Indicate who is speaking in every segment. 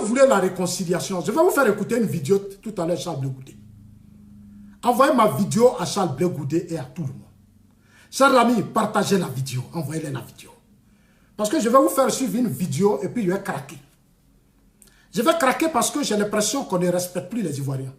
Speaker 1: voulez la réconciliation, je vais vous faire écouter une vidéo tout à l'heure, Charles Blé Goudé. Envoyez ma vidéo à Charles Blé Goudé et à tout le monde. Chers amis, partagez la vidéo, envoyez-les la vidéo. Parce que je vais vous faire suivre une vidéo et puis je vais craquer. Je vais craquer parce que j'ai l'impression qu'on ne respecte plus les Ivoiriens.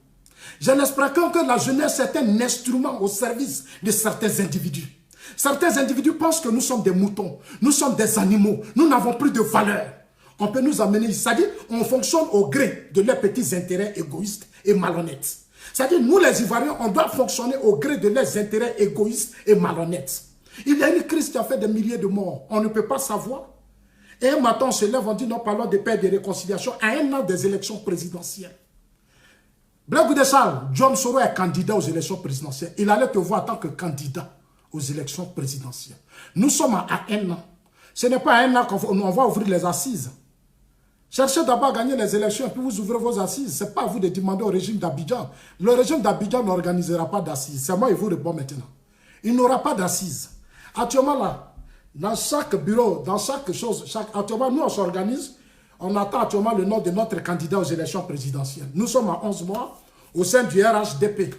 Speaker 1: J'ai l'impression que la jeunesse est un instrument au service de certains individus. Certains individus pensent que nous sommes des moutons, nous sommes des animaux, nous n'avons plus de valeur. On peut nous amener, c'est-à-dire on fonctionne au gré de leurs petits intérêts égoïstes et malhonnêtes. C'est-à-dire nous les Ivoiriens, on doit fonctionner au gré de leurs intérêts égoïstes et malhonnêtes. Il y a une crise qui a fait des milliers de morts, on ne peut pas savoir. Et un matin on se lève, on dit non, parlons de paix et de réconciliation à un an des élections présidentielles. Blé Goudé Charles, John Soro est candidat aux élections présidentielles. Il allait te voir en tant que candidat aux élections présidentielles. Nous sommes à un an. Ce n'est pas à un an qu'on va ouvrir les assises. Cherchez d'abord à gagner les élections et puis vous ouvrez vos assises. Ce n'est pas à vous de demander au régime d'Abidjan. Le régime d'Abidjan n'organisera pas d'assises. C'est moi qui vous réponds maintenant. Il n'aura pas d'assises. Actuellement là, dans chaque bureau, dans chaque chose, actuellement nous on s'organise. On attend actuellement le nom de notre candidat aux élections présidentielles. Nous sommes à 11 mois au sein du RHDP.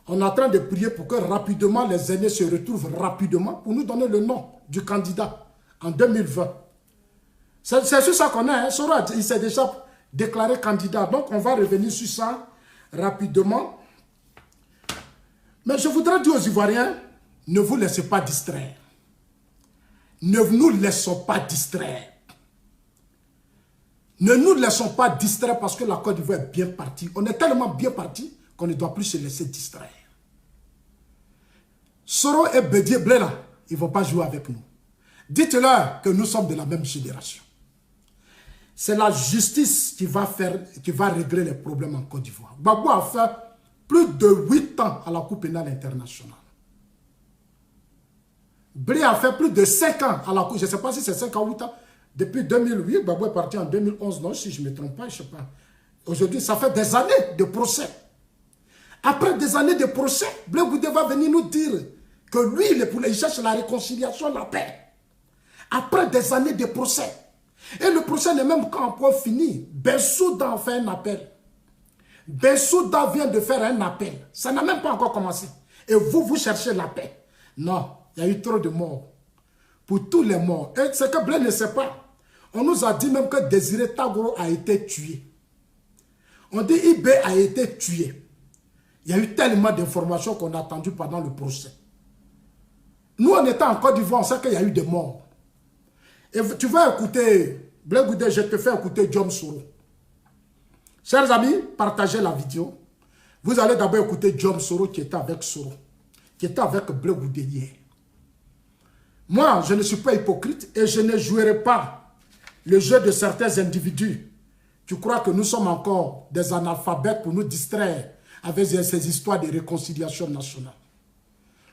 Speaker 1: On est en train de prier pour que rapidement les aînés se retrouvent rapidement pour nous donner le nom du candidat en 2020. C'est sur ça qu'on est. Hein. Soro, il s'est déjà déclaré candidat. Donc on va revenir sur ça rapidement. Mais je voudrais dire aux Ivoiriens, ne vous laissez pas distraire. Ne nous laissons pas distraire. Ne nous laissons pas distraire parce que la Côte d'Ivoire est bien partie. On est tellement bien parti qu'on ne doit plus se laisser distraire. Soro et Bédié Blé là, ils ne vont pas jouer avec nous. Dites-leur que nous sommes de la même génération. C'est la justice qui va régler les problèmes en Côte d'Ivoire. Gbagbo a fait plus de 8 ans à la Cour pénale internationale. Blé a fait plus de 5 ans à la Cour, je ne sais pas si c'est 5 ans ou 8 ans. Depuis 2008, Gbagbo est parti en 2011, non, si je ne me trompe pas, je ne sais pas. Aujourd'hui, ça fait des années de procès. Après des années de procès, Blé Goudé va venir nous dire que lui, il cherche la réconciliation, la paix. Après des années de procès. Et le procès n'est même pas encore fini. Bensouda a fait un appel. Bensouda vient de faire un appel. Ça n'a même pas encore commencé. Et vous cherchez la paix. Non, il y a eu trop de morts. Pour tous les morts. Et c'est que Blé ne sait pas. On nous a dit même que Désiré Tagoro a été tué. On dit IB a été tué. Il y a eu tellement d'informations qu'on a attendues pendant le procès. Nous, on était en Côte d'Ivoire, on sait qu'il y a eu des morts. Et tu vas écouter, Blé Goudé, je te fais écouter John Soro. Chers amis, partagez la vidéo. Vous allez d'abord écouter John Soro qui était avec Soro, qui était avec Blé Goudé hier. Moi, je ne suis pas hypocrite et je ne jouerai pas le jeu de certains individus. Tu crois que nous sommes encore des analphabètes pour nous distraire avec ces histoires de réconciliation nationale.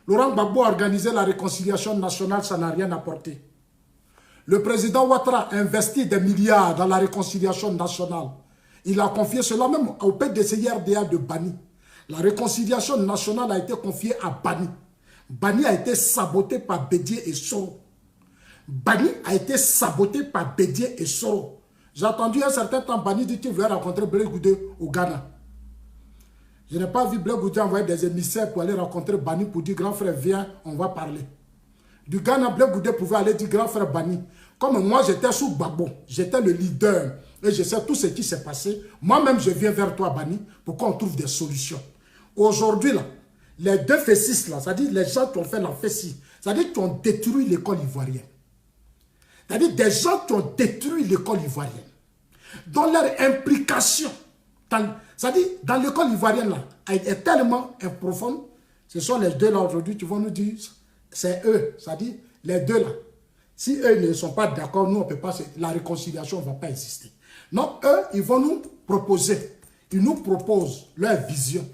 Speaker 1: Laurent Gbagbo a organisé la réconciliation nationale, ça n'a rien apporté. Le président Ouattara a investi des milliards dans la réconciliation nationale. Il a confié cela même au PDCIRDA de Bani. La réconciliation nationale a été confiée à Bani. Bani a été saboté par Bédié et Soro. Bani a été saboté par Bédié et Soro. J'ai entendu un certain temps Bani dire qu'il voulait rencontrer Blé Goudé au Ghana. Je n'ai pas vu Blé Goudé envoyer des émissaires pour aller rencontrer Bani pour dire grand frère viens, on va parler. Du Ghana, Blé Goudé pouvait aller dire grand frère Bani. Comme moi j'étais sous Gbagbo, j'étais le leader et je sais tout ce qui s'est passé. Moi-même je viens vers toi Bani pour qu'on trouve des solutions. Aujourd'hui là, les deux fessices là, c'est-à-dire les gens qui ont fait la fessie, c'est-à-dire qui ont détruit l'école ivoirienne. C'est-à-dire des gens qui ont détruit l'école ivoirienne. Dont leur implication, c'est-à-dire dans l'école ivoirienne là, est tellement profonde. Ce sont les deux là aujourd'hui qui vont nous dire, c'est eux, c'est-à-dire les deux là. Si eux ne sont pas d'accord, nous on ne peut pas, la réconciliation ne va pas exister. Non, eux, ils vont nous proposer, ils nous proposent leur vision.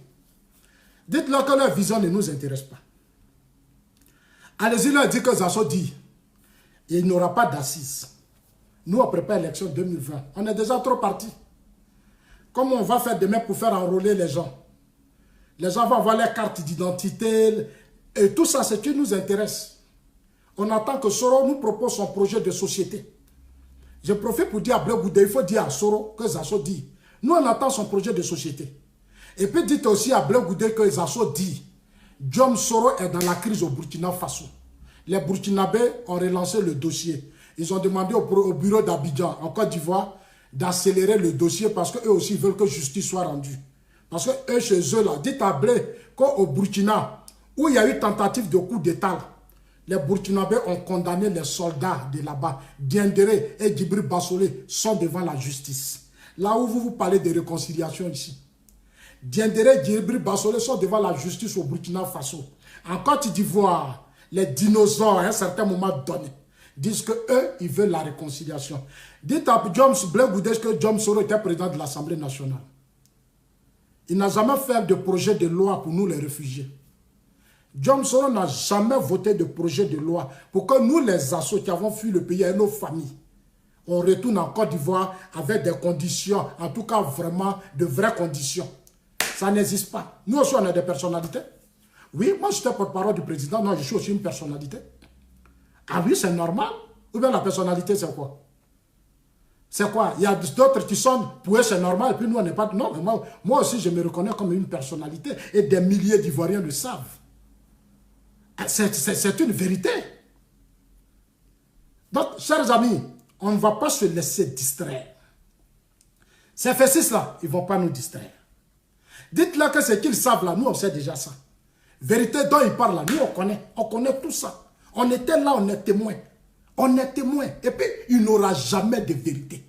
Speaker 1: Dites-leur que leur vision ne nous intéresse pas. Allez-y leur dire que Zasso dit, il n'y aura pas d'assises. Nous, on prépare l'élection 2020. On est déjà trop partis. Comment on va faire demain pour faire enrôler les gens? Les gens vont avoir leur carte d'identité. Et tout ça, c'est ce qui nous intéresse. On attend que Soro nous propose son projet de société. Je profite pour dire à Blé Goudé, il faut dire à Soro que Zasso dit. Nous, on attend son projet de société. Et puis dites aussi à Blé Goudé que Zasso dit. Jom Soro est dans la crise au Burkina Faso. Les Burkinabés ont relancé le dossier. Ils ont demandé au bureau d'Abidjan, en Côte d'Ivoire, d'accélérer le dossier parce qu'eux aussi veulent que justice soit rendue. Parce que eux, chez eux, là, dites à Blé qu'au Burkina, où il y a eu tentative de coup d'État, les Burkinabés ont condamné les soldats de là-bas. Diendéré et Djibril Bassolé sont devant la justice. Là où vous parlez de réconciliation ici. Diendéré et Djibril Bassolé sont devant la justice au Burkina Faso. En Côte d'Ivoire, les dinosaures, à un certain moment donné, disent qu'eux, ils veulent la réconciliation. Dites à Blé Goudé que Jom Soro était président de l'Assemblée nationale. Il n'a jamais fait de projet de loi pour nous les réfugiés. Jom Soro n'a jamais voté de projet de loi pour que nous, les assos qui avons fui le pays et nos familles, on retourne en Côte d'Ivoire avec des conditions, en tout cas vraiment de vraies conditions. Ça n'existe pas. Nous aussi, on a des personnalités. Oui, moi, j'étais porte-parole du président. Non, je suis aussi une personnalité. Ah oui, c'est normal. Ou bien la personnalité, c'est quoi? C'est quoi? Il y a d'autres qui sont, pour eux, c'est normal. Et puis nous, on n'est pas... Non, mais moi aussi, je me reconnais comme une personnalité. Et des milliers d'Ivoiriens le savent. C'est une vérité. Donc, chers amis, on ne va pas se laisser distraire. Ces fessis-là, ils ne vont pas nous distraire. Dites-leur que ce qu'ils savent là, nous, on sait déjà ça. Vérité dont ils parlent là, nous, on connaît tout ça. On était là, on est témoins. On est témoins. Et puis, il n'aura jamais de vérité.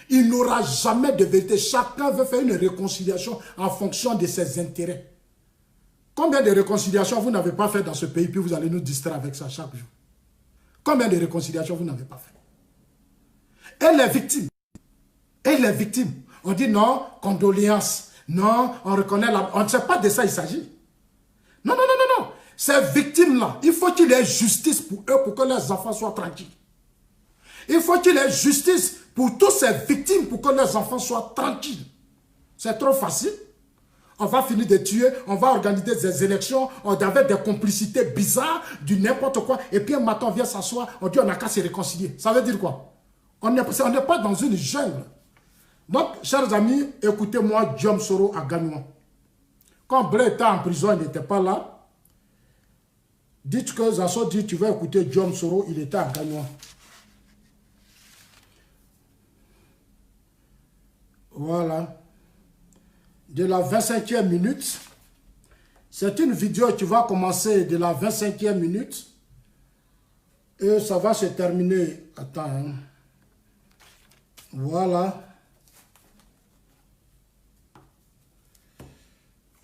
Speaker 1: Il n'aura jamais de vérité. Chacun veut faire une réconciliation en fonction de ses intérêts. Combien de réconciliations vous n'avez pas fait dans ce pays, puis vous allez nous distraire avec ça chaque jour? Combien de réconciliations vous n'avez pas fait? Et les victimes, on dit non, condoléances, non, on reconnaît la... On ne sait pas de ça il s'agit. Non, non, non, non, non. Ces victimes-là, il faut qu'il y ait justice pour eux, pour que leurs enfants soient tranquilles. Il faut qu'il y ait justice pour toutes ces victimes, pour que leurs enfants soient tranquilles. C'est trop facile. On va finir de tuer, on va organiser des élections, on avait des complicités bizarres, du n'importe quoi, et puis un matin on vient s'asseoir, on dit on n'a qu'à se réconcilier. Ça veut dire quoi? On n'est pas dans une jungle. Donc, chers amis, écoutez-moi, Jom Soro à Gagnoua. Quand Blé était en prison, il n'était pas là. Dites que Zasso dit, tu vas écouter Jom Soro, il était à Gagnoua. Voilà. De la 25e minute. C'est une vidéo qui va commencer de la 25e minute. Et ça va se terminer. Attends. Hein. Voilà.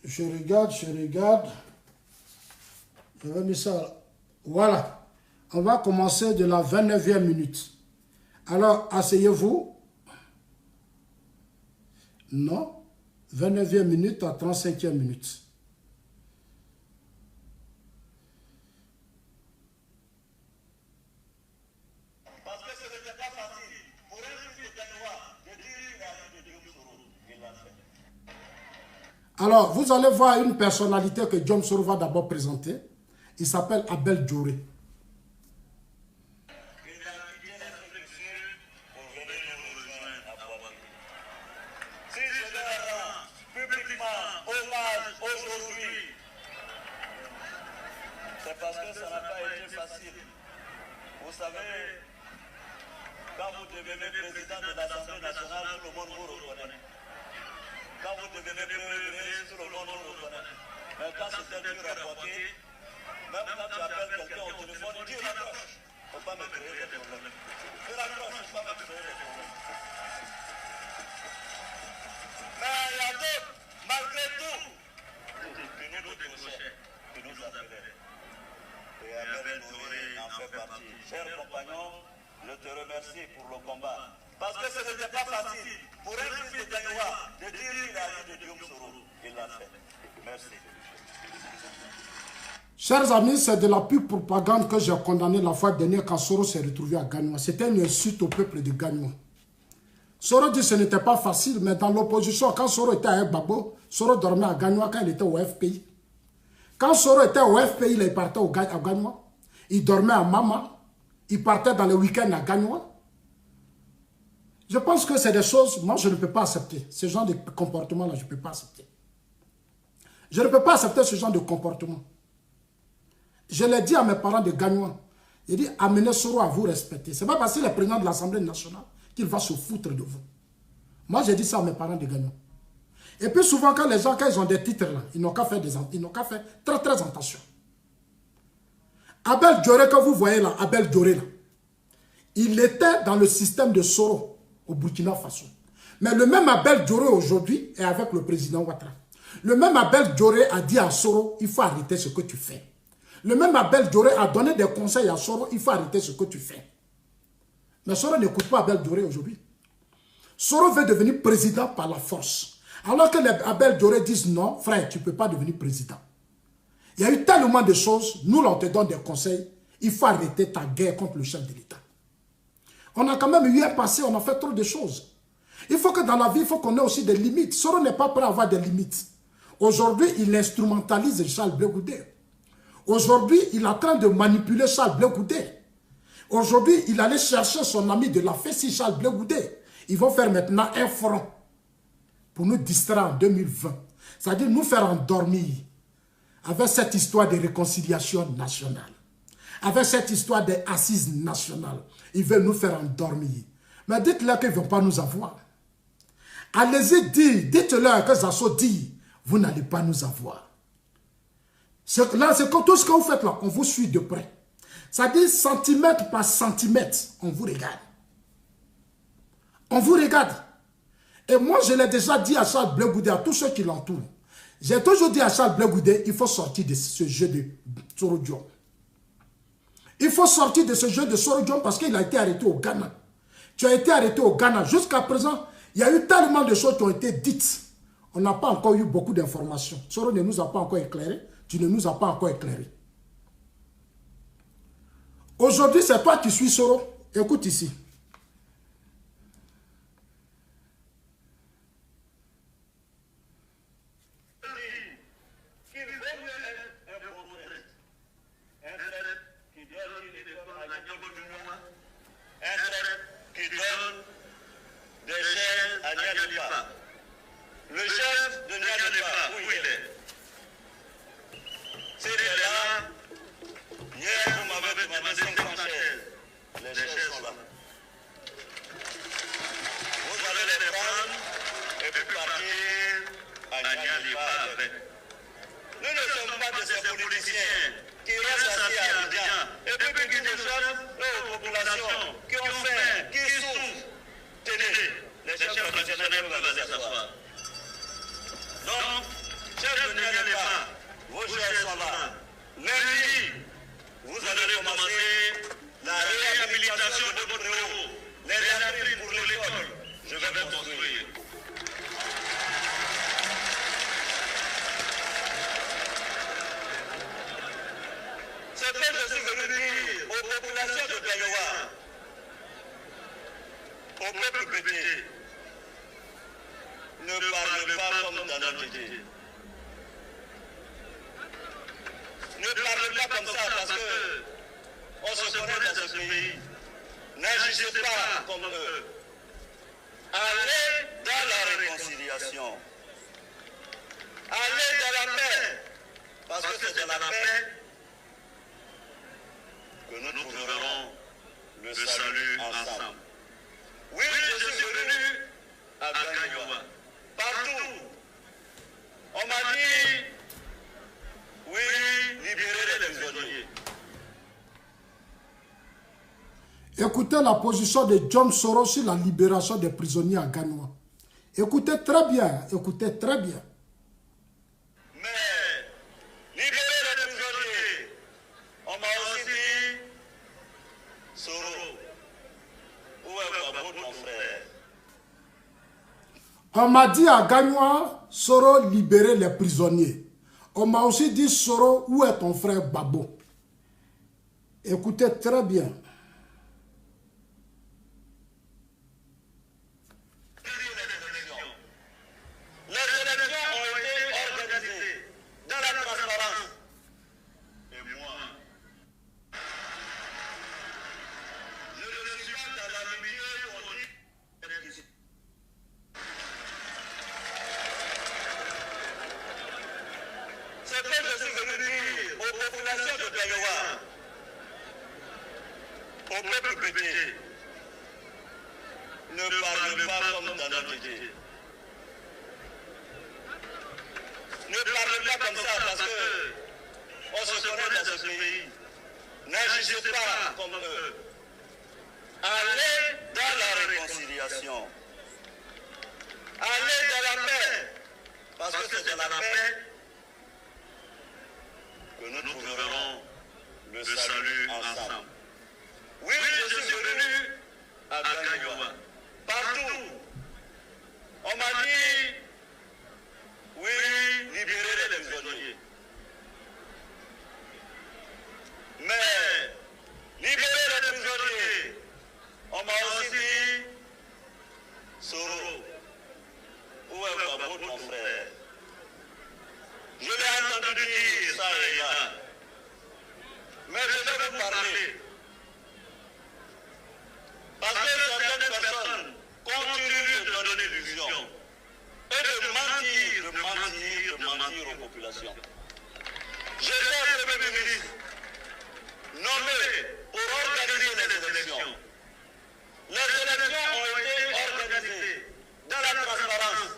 Speaker 1: Je regarde. J'avais mis ça. Voilà. On va commencer de la 29e minute. Alors, asseyez-vous. Non. 29e minute à 35e minute.
Speaker 2: Parce que ce n'était pas facile pour un fils de Gagnoua de dire la vie de Jom Soro. Il l'a fait.
Speaker 1: Alors, vous allez voir une personnalité que Jom Soro va d'abord présenter. Il s'appelle Abel Djoré.
Speaker 2: Parce que ça n'a pas été facile. Vous savez, quand vous devenez président de l'Assemblée nationale, tout le monde vous reconnaît. Quand vous devenez premier ministre, tout le monde vous reconnaît. Mais quand c'était dur à porter, même quand tu appelles quelqu'un au téléphone, il dit raccroche. Il ne faut pas me créer des problèmes. Il raccroche, il ne faut pas me créer des problèmes. Mais il y a d'autres, malgré tout, que nous nous touchons, que nous appelons. Et Abel Djoré en fait partie. Chers compagnons, je te remercie pour le combat. Parce que ce n'était pas facile pour un fils de Gagnoua de dire la vie de Jom Soro. Il l'a fait. Merci.
Speaker 1: Chers amis, c'est de la pure propagande que j'ai condamné la fois dernière quand Soro s'est retrouvé à Gagnoua. C'était une insulte au peuple de Gagnoua. Soro dit que ce n'était pas facile, mais dans l'opposition, quand Soro était à Babo, Soro dormait à Gagnoua quand il était au FPI. Quand Soro était au FPI, il partait à Gagnoua. Il dormait à Mama. Il partait dans le week-end à Gagnoua. Je pense que c'est des choses, moi je ne peux pas accepter. Ce genre de comportement-là, je ne peux pas accepter. Je ne peux pas accepter ce genre de comportement. Je l'ai dit à mes parents de Gagnois. J'ai dit, amenez Soro à vous respecter. Ce n'est pas parce qu'il est président de l'Assemblée nationale qu'il va se foutre de vous. Moi, j'ai dit ça à mes parents de Gagnois. Et puis souvent, quand les gens, quand ils ont des titres là, ils n'ont qu'à faire, très très attention. Abel Dioré, que vous voyez là, Abel Dioré là, il était dans le système de Soro au Burkina Faso. Mais le même Abel Dioré aujourd'hui est avec le président Ouattara. Le même Abel Dioré a dit à Soro, il faut arrêter ce que tu fais. Le même Abel Dioré a donné des conseils à Soro, il faut arrêter ce que tu fais. Mais Soro n'écoute pas Abel Dioré aujourd'hui. Soro veut devenir président par la force. Alors que les Abel Dioré disent non, frère, tu ne peux pas devenir président. Il y a eu tellement de choses, nous là, on te donne des conseils, il faut arrêter ta guerre contre le chef de l'État. On a quand même eu un passé, on a fait trop de choses. Il faut que dans la vie, il faut qu'on ait aussi des limites. Soro n'est pas prêt à avoir des limites. Aujourd'hui, il instrumentalise Charles Blé Goudé. Aujourd'hui, il est en train de manipuler Charles Blé Goudé. Aujourd'hui, il allait chercher son ami de la Fessi, Charles Blé Goudé. Ils vont faire maintenant un front pour nous distraire en 2020. C'est-à-dire nous faire endormir avec cette histoire de réconciliation nationale. Avec cette histoire d'assises nationales. Ils veulent nous faire endormir. Mais dites-leur qu'ils ne vont pas nous avoir. Allez-y dire, dites-leur que Zasso dit, vous n'allez pas nous avoir. Là, c'est tout ce que vous faites là, on vous suit de près. C'est-à-dire centimètre par centimètre, on vous regarde. On vous regarde. Et moi, je l'ai déjà dit à Charles Blé Goudé, à tous ceux qui l'entourent. J'ai toujours dit à Charles Blé Goudé, il faut sortir de ce jeu de Soro Diom. Il faut sortir de ce jeu de Soro Diom parce qu'il a été arrêté au Ghana. Tu as été arrêté au Ghana. Jusqu'à présent, il y a eu tellement de choses qui ont été dites. On n'a pas encore eu beaucoup d'informations. Soro ne nous a pas encore éclairé. Tu ne nous as pas encore éclairé. Aujourd'hui, c'est toi qui suis Soro. Écoute ici.
Speaker 2: Le chef de Niadepa, où il est? S'il est là, hier vous m'avez demandé 500 chaises. Les chaises sont là. Vous allez les prendre et puis partir à Niadepa avec. Nous ne sommes pas de ces politiciens qui restent assis à Abidjan et puis qui déchargent nos populations, qui ont faim, qui souffrent. Tenez, les chefs traditionnels peuvent aller s'asseoir. Donc, chef de Niadepa, vos chaises sont là. Lundi, vous allez commencer la réhabilitation de votre héros, les latrines pour l'école. Je vais construire. C'est que je suis venu dire aux populations de Gagnoa, au peuple pété, ne parlez pas comme dans notre idée. Ne parlez pas comme ça parce que on se connaît dans ce pays. N'agissez pas comme eux. Allez dans la réconciliation. Allez dans la paix. Parce que c'est dans la paix que nous trouverons le salut ensemble. Oui, je suis venu à Gagnoa. Partout, on m'a dit, oui, libérer les prisonniers.
Speaker 1: Écoutez la position de John Soros sur la libération des prisonniers à Gagnoa. Écoutez très bien, écoutez très bien.
Speaker 2: Mais, libérer les prisonniers, on m'a aussi dit, Soro, où est Babou, ton frère?
Speaker 1: On m'a dit à Gagnoa, Soro libérer les prisonniers. On m'a aussi dit, Soro, où est ton frère Babo? Écoutez très bien.
Speaker 2: Les élections ont été organisées dans la transparence. Et moi, je ne suis pas dans la milieu où on dit je suis venu dire aux populations de Taïwan, au peuple petit, ne parlez pas comme dans notre idée. Ne parlez pas comme ça parce que on se connaît dans ce pays. N'agissez pas comme eux. Allez dans la réconciliation. Allez dans la paix. Parce que c'est dans la paix que nous trouverons le salut ensemble. Oui, je suis venu à Gagnoua. Partout. On m'a dit, oui, libérer les prisonniers. Mais, libérer les prisonniers, on m'a aussi dit, Soro, où est Babou, mon frère? Je l'ai entendu dire ça et là. Mais je vais vous parler. Parce que certaines personnes continuent de donner l'illusion et de mentir aux populations. J'étais Premier ministre nommé pour organiser les élections. Les élections ont été organisées dans la transparence.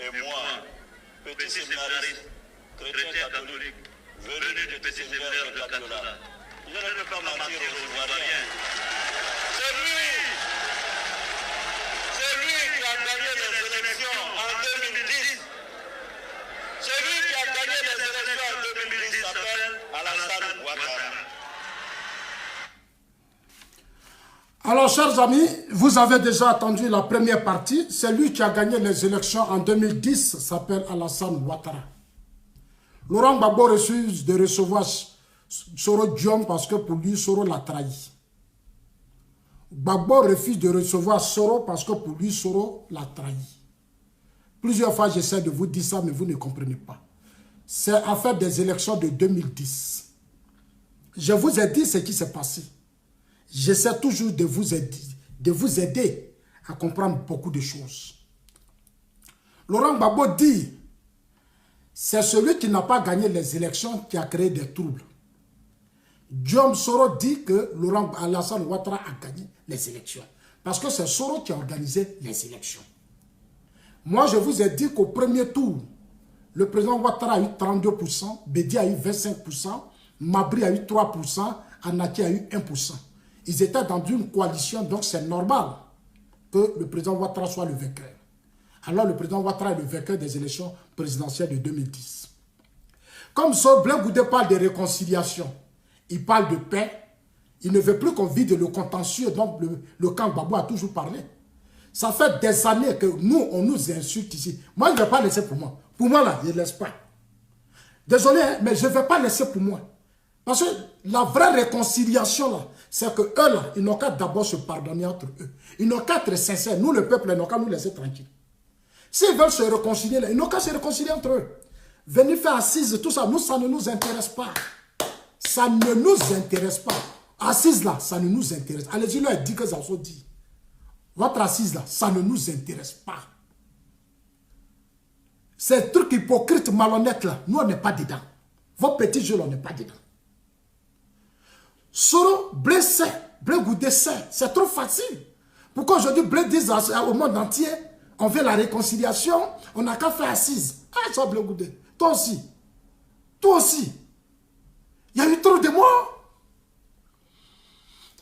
Speaker 2: Et moi, petit séminariste, chrétien catholique, venu du petit séminaire de Katiola, je ne peux pas mentir aux Ivoiriens. C'est lui qui a gagné les élections en 2010. Celui qui a gagné les élections en 2010 s'appelle Alassane Ouattara.
Speaker 1: Alors, chers amis, vous avez déjà entendu la première partie. Celui qui a gagné les élections en 2010 s'appelle Alassane Ouattara. Laurent Gbagbo refuse de recevoir Soro Diom parce que pour lui, Soro l'a trahi. Gbagbo refuse de recevoir Soro parce que pour lui, Soro l'a trahi. Plusieurs fois, j'essaie de vous dire ça, mais vous ne comprenez pas. C'est affaire des élections de 2010. Je vous ai dit ce qui s'est passé. J'essaie toujours de vous aider à comprendre beaucoup de choses. Laurent Gbagbo dit, c'est celui qui n'a pas gagné les élections qui a créé des troubles. Diom Soro dit que Alassane Ouattara a gagné les élections. Parce que c'est Soro qui a organisé les élections. Moi, je vous ai dit qu'au premier tour, le président Ouattara a eu 32%, Bédi a eu 25%, Mabri a eu 3%, Anaki a eu 1%. Ils étaient dans une coalition, donc c'est normal que le président Ouattara soit le vainqueur. Alors le président Ouattara est le vainqueur des élections présidentielles de 2010. Comme Blé Goudé parle de réconciliation, il parle de paix, il ne veut plus qu'on vide le contentieux, donc le camp Gbagbo a toujours parlé. Ça fait des années que nous, on nous insulte ici. Moi, je ne vais pas laisser pour moi. Pour moi, là, je ne laisse pas. Désolé, hein, mais je ne vais pas laisser pour moi. Parce que la vraie réconciliation, là, c'est que eux, là, ils n'ont qu'à d'abord se pardonner entre eux. Ils n'ont qu'à être sincères. Nous, le peuple, ils n'ont qu'à nous laisser tranquilles. S'ils veulent se réconcilier, là, ils n'ont qu'à se réconcilier entre eux. Venir faire assise, tout ça, nous, ça ne nous intéresse pas. Ça ne nous intéresse pas. Assise, là, ça ne nous intéresse. Allez-y, là, dit que ça soit dit. Votre assise, là, ça ne nous intéresse pas. Ces trucs hypocrites, malhonnêtes, là, nous, on n'est pas dedans. Vos petits jeux, là, on n'est pas dedans. Soro, Blé sait, Blé Goudé sait. C'est trop facile. Pourquoi aujourd'hui, Blé dit au monde entier, on veut la réconciliation, on n'a qu'à faire assise. Ah, ça, Blé Goudé. Toi aussi. Toi aussi. Il y a eu trop de morts.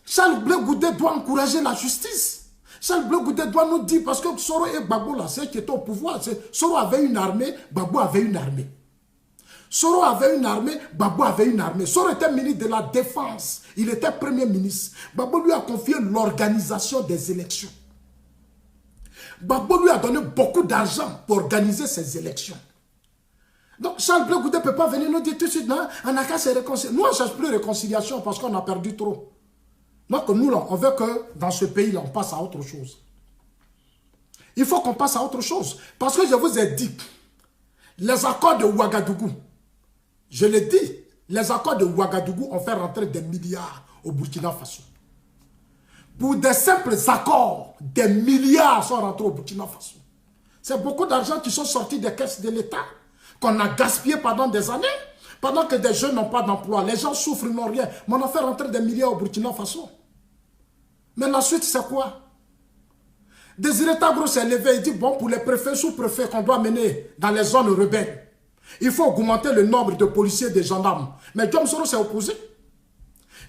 Speaker 1: Charles Blé Goudé doit encourager la justice. Charles Blé Goudé doit nous dire, parce que Soro et Gbagbo, là, c'est qui était au pouvoir. Soro avait une armée, Gbagbo avait une armée. Soro avait une armée, Gbagbo avait une armée. Soro était ministre de la Défense. Il était premier ministre. Gbagbo lui a confié l'organisation des élections. Gbagbo lui a donné beaucoup d'argent pour organiser ces élections. Donc Charles Blé Goudé ne peut pas venir nous dire tout de suite, non, on n'a qu'à se réconcilier. Nous, on ne cherche plus réconciliation parce qu'on a perdu trop. Donc nous, là, on veut que dans ce pays-là, on passe à autre chose. Il faut qu'on passe à autre chose. Parce que je vous ai dit, les accords de Ouagadougou, je l'ai dit, les accords de Ouagadougou ont fait rentrer des milliards au Burkina Faso. Pour des simples accords, des milliards sont rentrés au Burkina Faso. C'est beaucoup d'argent qui sont sortis des caisses de l'État. qu'on a gaspillé pendant des années, pendant que des jeunes n'ont pas d'emploi, les gens souffrent, n'ont rien, mais on a fait rentrer des milliards au Burkina Faso. Mais la suite, c'est quoi? Désiré Tagro s'est levé, il dit, bon, pour les préfets, sous-préfets qu'on doit mener dans les zones rebelles, il faut augmenter le nombre de policiers et de gendarmes. Mais Diom Soro s'est opposé.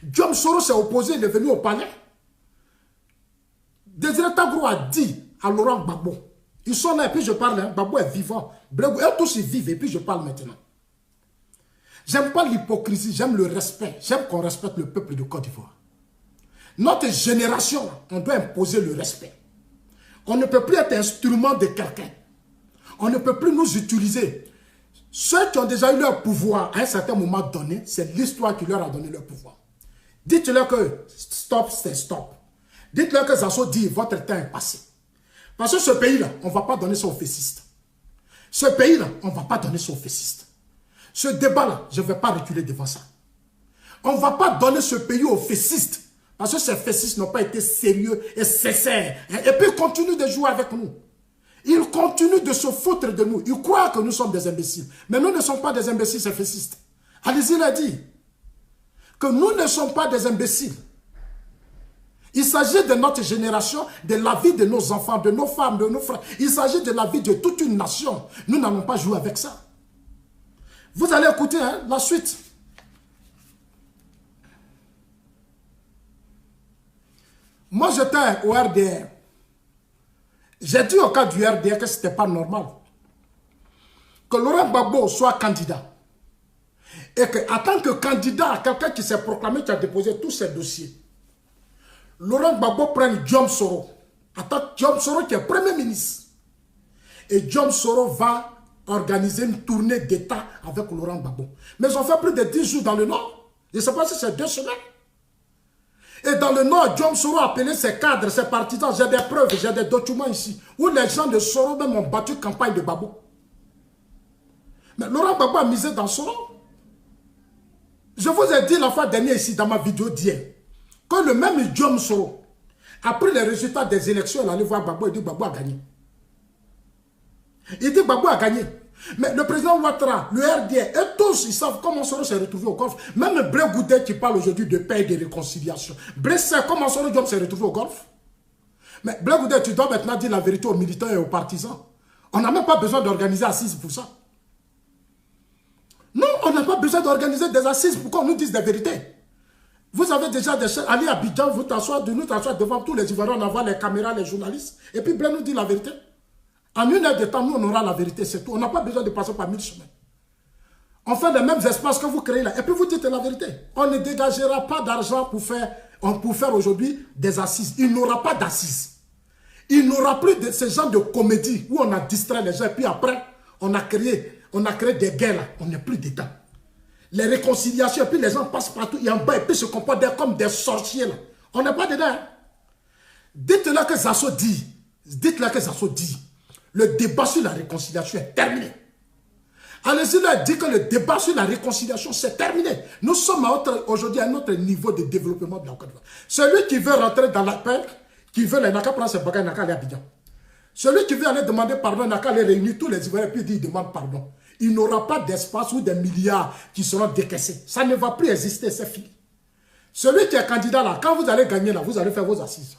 Speaker 1: Diom Soro s'est opposé, il est venu au palais. Désiré Tagro a dit à Laurent Gbagbo, ils sont là et puis je parle, hein, Gbagbo est vivant. Eux tous ils vivent et puis je parle maintenant. J'aime pas l'hypocrisie, j'aime le respect. J'aime qu'on respecte le peuple de Côte d'Ivoire. Notre génération, on doit imposer le respect. On ne peut plus être instrument de quelqu'un. On ne peut plus nous utiliser. Ceux qui ont déjà eu leur pouvoir à un certain moment donné, c'est l'histoire qui leur a donné leur pouvoir. Dites-leur que stop, c'est stop. Dites-leur que Zasso dit votre temps est passé. Parce que ce pays-là, on ne va pas donner ça aux fessistes. Ce pays-là, on ne va pas donner ça aux fessistes. Ce débat-là, je ne vais pas reculer devant ça. On ne va pas donner ce pays aux fessistes. Parce que ces fessistes n'ont pas été sérieux et sincères. Et puis ils continuent de jouer avec nous. Ils continuent de se foutre de nous. Ils croient que nous sommes des imbéciles. Mais nous ne sommes pas des imbéciles, ces fessistes. Allez-y, l'a dit. Que nous ne sommes pas des imbéciles. Il s'agit de notre génération, de la vie de nos enfants, de nos femmes, de nos frères. Il s'agit de la vie de toute une nation. Nous n'allons pas jouer avec ça. Vous allez écouter hein, la suite. Moi, j'étais au RDR. J'ai dit au cas du RDR que ce n'était pas normal. Que Laurent Gbagbo soit candidat. Et qu'en tant que candidat, quelqu'un qui s'est proclamé, qui a déposé tous ses dossiers, Laurent Gbagbo prenne Diom Soro. Attends, Diom Soro qui est Premier ministre. Et Diom Soro va organiser une tournée d'État avec Laurent Gbagbo. Mais ils ont fait plus de 10 jours dans le Nord. Je ne sais pas si c'est 2 semaines. Et dans le Nord, Diom Soro a appelé ses cadres, ses partisans. J'ai des preuves, j'ai des documents ici. Où les gens de Soro même ont battu campagne de Gbagbo. Mais Laurent Gbagbo a misé dans Soro. Je vous ai dit la fois dernière ici dans ma vidéo d'hier. Quand le même Diom Soro a pris les résultats des élections, il allait voir Gbagbo et dit Gbagbo a gagné. Il dit Gbagbo a gagné. Mais le président Ouattara, le RDR, et tous, ils savent comment Soro s'est retrouvé au golfe. Même Blé Goudet qui parle aujourd'hui de paix et de réconciliation. Blé sait comment Soro Diom s'est retrouvé au golfe. Mais Blé Goudet, tu dois maintenant dire la vérité aux militants et aux partisans. On n'a même pas besoin d'organiser assises pour ça. Non, on n'a pas besoin d'organiser des assises pour qu'on nous dise des vérités. Vous avez déjà des chaînes, allez à Abidjan, vous t'asseoir devant tous les Ivoiriens, on envoie les caméras, les journalistes, et puis Blé nous dit la vérité. En 1 heure de temps, nous, on aura la vérité, c'est tout. On n'a pas besoin de passer par 1000 chemins. On fait les mêmes espaces que vous créez là. Et puis vous dites la vérité. On ne dégagera pas d'argent pour faire aujourd'hui des assises. Il n'aura pas d'assises. Il n'aura plus de ce genre de comédie où on a distrait les gens. Et puis après, on a créé des guerres là. On n'est plus dedans. Les réconciliations, et puis les gens passent partout. Et en bas, et puis se comportent comme des sorciers là. On n'est pas dedans. Hein? Dites-leur que Zasso dit. Dites-leur que Zasso dit. Le débat sur la réconciliation est terminé. Allez-y là, dit que le débat sur la réconciliation, c'est terminé. Nous sommes aujourd'hui à un autre niveau de développement de la Côte d'Ivoire. Celui qui veut rentrer dans la paix, qui veut les Naka prendre ses bagages, Naka aller à Abidjan. Celui qui veut aller demander pardon, Naka aller réunir tous les Ivoiriens, puis il demande pardon. Il n'aura pas d'espace ou des milliards qui seront décaissés. Ça ne va plus exister, c'est fini. Celui qui est candidat là, quand vous allez gagner là, vous allez faire vos assises.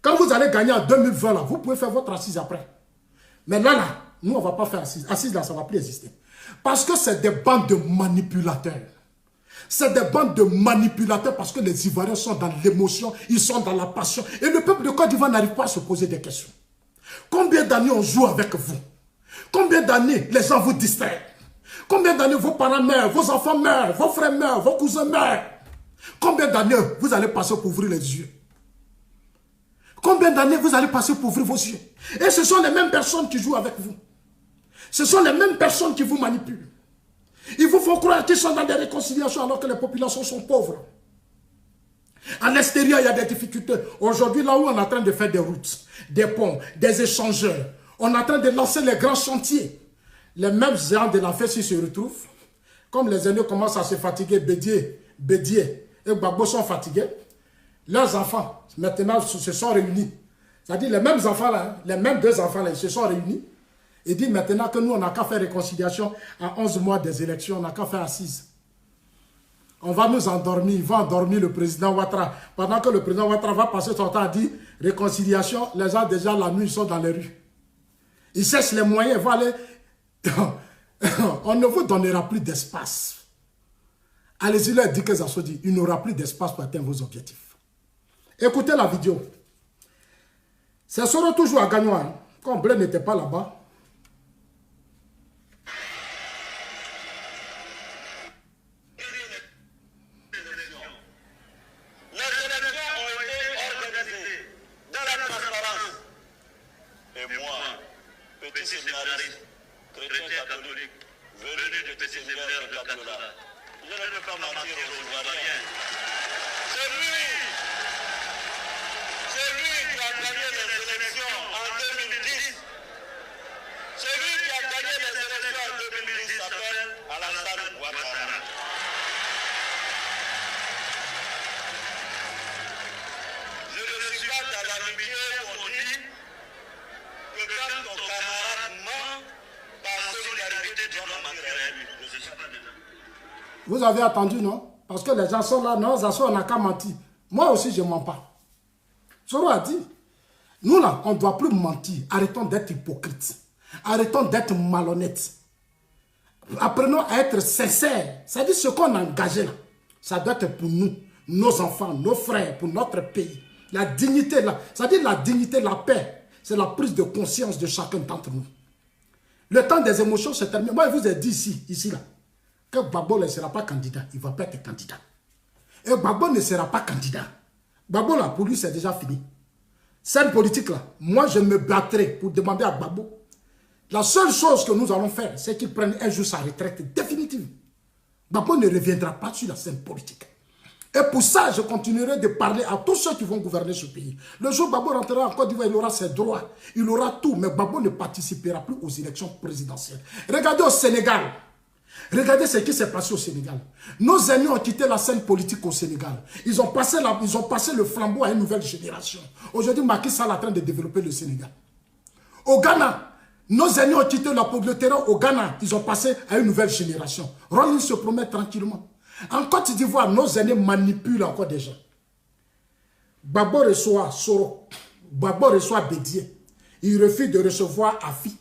Speaker 1: Quand vous allez gagner en 2020, là, vous pouvez faire votre assise après. Mais là, nous, on ne va pas faire assise. Assise, là, ça ne va plus exister. Parce que c'est des bandes de manipulateurs. C'est des bandes de manipulateurs parce que les Ivoiriens sont dans l'émotion, ils sont dans la passion. Et le peuple de Côte d'Ivoire n'arrive pas à se poser des questions. Combien d'années on joue avec vous? Combien d'années les gens vous distraient? Combien d'années vos parents meurent, vos enfants meurent, vos frères meurent, vos cousins meurent? Combien d'années vous allez passer pour ouvrir les yeux? Combien d'années vous allez passer pour ouvrir vos yeux? Et ce sont les mêmes personnes qui jouent avec vous. Ce sont les mêmes personnes qui vous manipulent. Ils vous font croire qu'ils sont dans des réconciliations alors que les populations sont pauvres. À l'extérieur, il y a des difficultés. Aujourd'hui, là où on est en train de faire des routes, des ponts, des échangeurs, on est en train de lancer les grands chantiers. Les mêmes gens de la fête se retrouvent. Comme les aînés commencent à se fatiguer, Bédier et Gbagbo sont fatigués. Leurs enfants, maintenant, se sont réunis. C'est-à-dire les mêmes enfants là, les mêmes 2 enfants là, ils se sont réunis. Il dit maintenant que nous, on n'a qu'à faire réconciliation à 11 mois des élections, on n'a qu'à faire assise. On va nous endormir, il va endormir le président Ouattara. Pendant que le président Ouattara va passer son temps à dire réconciliation, les gens déjà la nuit sont dans les rues. Ils cherchent les moyens, ils vont aller... On ne vous donnera plus d'espace. Allez-y leur dire que ça se dit, il n'y aura plus d'espace pour atteindre vos objectifs. Écoutez la vidéo. C'est Soro toujours à Gagnoa. Quand Blé n'était pas là-bas. Vous avez attendu, non? Parce que les gens sont là, non, ça on n'a qu'à mentir. Moi aussi, je ne mens pas. Soro a dit, nous là, on ne doit plus mentir. Arrêtons d'être hypocrites. Arrêtons d'être malhonnêtes. Apprenons à être sincères. C'est-à-dire ce qu'on a engagé là, ça doit être pour nous, nos enfants, nos frères, pour notre pays. La dignité là, c'est-à-dire la dignité, la paix, c'est la prise de conscience de chacun d'entre nous. Le temps des émotions se termine. Moi, je vous ai dit ici là, que Gbagbo ne sera pas candidat, il ne va pas être candidat. Et Gbagbo ne sera pas candidat. Gbagbo là, pour lui, c'est déjà fini. Scène politique là, moi je me battrai pour demander à Gbagbo. La seule chose que nous allons faire, c'est qu'il prenne un jour sa retraite définitive. Gbagbo ne reviendra pas sur la scène politique. Et pour ça, je continuerai de parler à tous ceux qui vont gouverner ce pays. Le jour où Gbagbo rentrera en Côte d'Ivoire, il aura ses droits, il aura tout, mais Gbagbo ne participera plus aux élections présidentielles. Regardez au Sénégal. Regardez ce qui s'est passé au Sénégal. Nos ennemis ont quitté la scène politique au Sénégal. Ils ont passé le flambeau à une nouvelle génération. Aujourd'hui, Macky Sall est en train de développer le Sénégal. Au Ghana, nos ennemis ont quitté le terrain au Ghana. Ils ont passé à une nouvelle génération. Rollins se promet tranquillement. En Côte d'Ivoire, nos ennemis manipulent encore des gens. Gbagbo reçoit Soro. Gbagbo reçoit Bédié. Il refuse de recevoir Afi.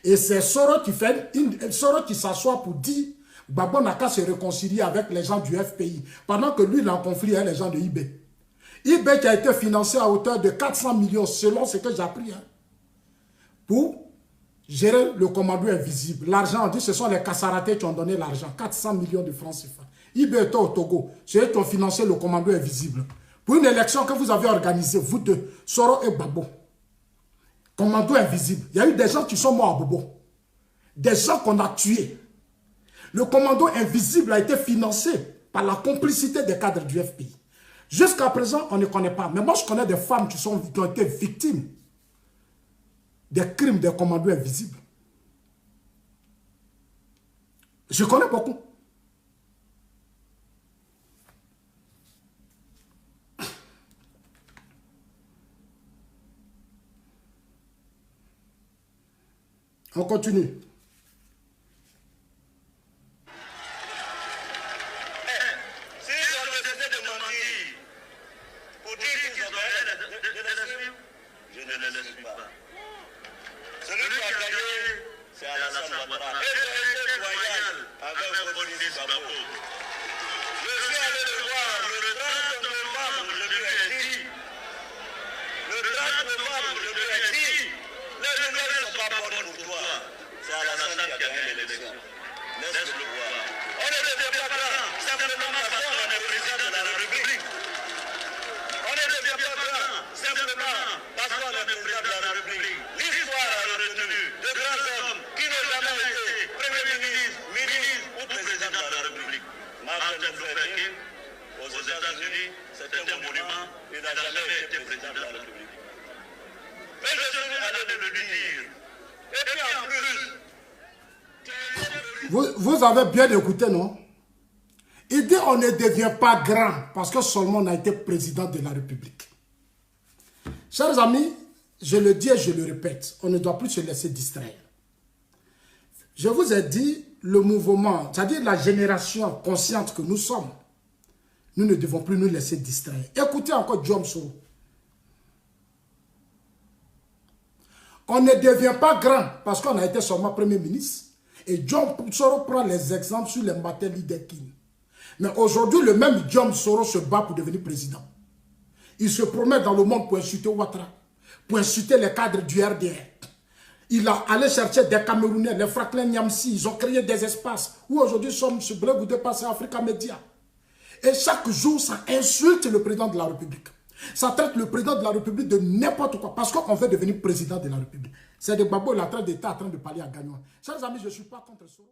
Speaker 1: Et c'est Soro qui s'assoit pour dire Gbagbo n'a qu'à se réconcilier avec les gens du FPI. Pendant que lui, il est en conflit avec les gens de IB. IB qui a été financé à hauteur de 400 millions, selon ce que j'ai appris. Hein, pour gérer le commando invisible. L'argent, on dit ce sont les Kassaratés qui ont donné l'argent. 400 millions de francs CFA. IB était au Togo. C'est eux qui ont financé le commando invisible. Pour une élection que vous avez organisée, vous deux, Soro et Gbagbo. Commando invisible. Il y a eu des gens qui sont morts à Bobo. Des gens qu'on a tués. Le commando invisible a été financé par la complicité des cadres du FPI. Jusqu'à présent, on ne connaît pas. Mais moi, je connais des femmes qui ont été victimes des crimes des commandos invisibles. Je connais beaucoup. On continue.
Speaker 2: Si on ne cesse de mentir pour dire qu'ils ont gagné, je ne le suis pas. Celui qui a gagné, c'est Alassane Ouattara. Et j'ai été loyal avec votre fils Gbagbo. Je suis allé le voir le 30 novembre, je lui ai dit. Le 30 novembre, je lui ai dit. Les nouvelles ne sont pas bonnes pour toi. C'est Alassane qui a gagné l'élection. Laisse-le voir. On ne devient pas grand, simplement parce qu'on est président de la République. On ne devient pas grand, simplement parce qu'on est président de la République. L'histoire a retenu de grands hommes qui n'ont jamais été Premier ministre, ministre ou président de la République. Martin Luther King, aux États-Unis, c'est un monument, il n'a jamais été président de la République. Mais je suis allé de le dire. Et puis en plus,
Speaker 1: vous avez bien écouté, non? Il dit on ne devient pas grand parce que seulement on a été président de la République. Chers amis, je le dis et je le répète, on ne doit plus se laisser distraire. Je vous ai dit, le mouvement, c'est-à-dire la génération consciente que nous sommes, nous ne devons plus nous laisser distraire. Écoutez encore Djom Soro. On ne devient pas grand parce qu'on a été seulement Premier ministre. Et Djom Soro prend les exemples sur les Martin Luther King. Mais aujourd'hui, le même Djom Soro se bat pour devenir président. Il se promène dans le monde pour insulter Ouattara, pour insulter les cadres du RDR. Il a allé chercher des Camerounais, les Franklin Nyamsi, ils ont créé des espaces où aujourd'hui sommes sur Bleu de passer Africa Media. Et chaque jour, ça insulte le président de la République. Ça traite le président de la République de n'importe quoi, parce qu'on veut devenir président de la République. C'est de Gbagbo, la traite d'État en train de parler à Gagnon. Chers amis, je ne suis pas contre Soro.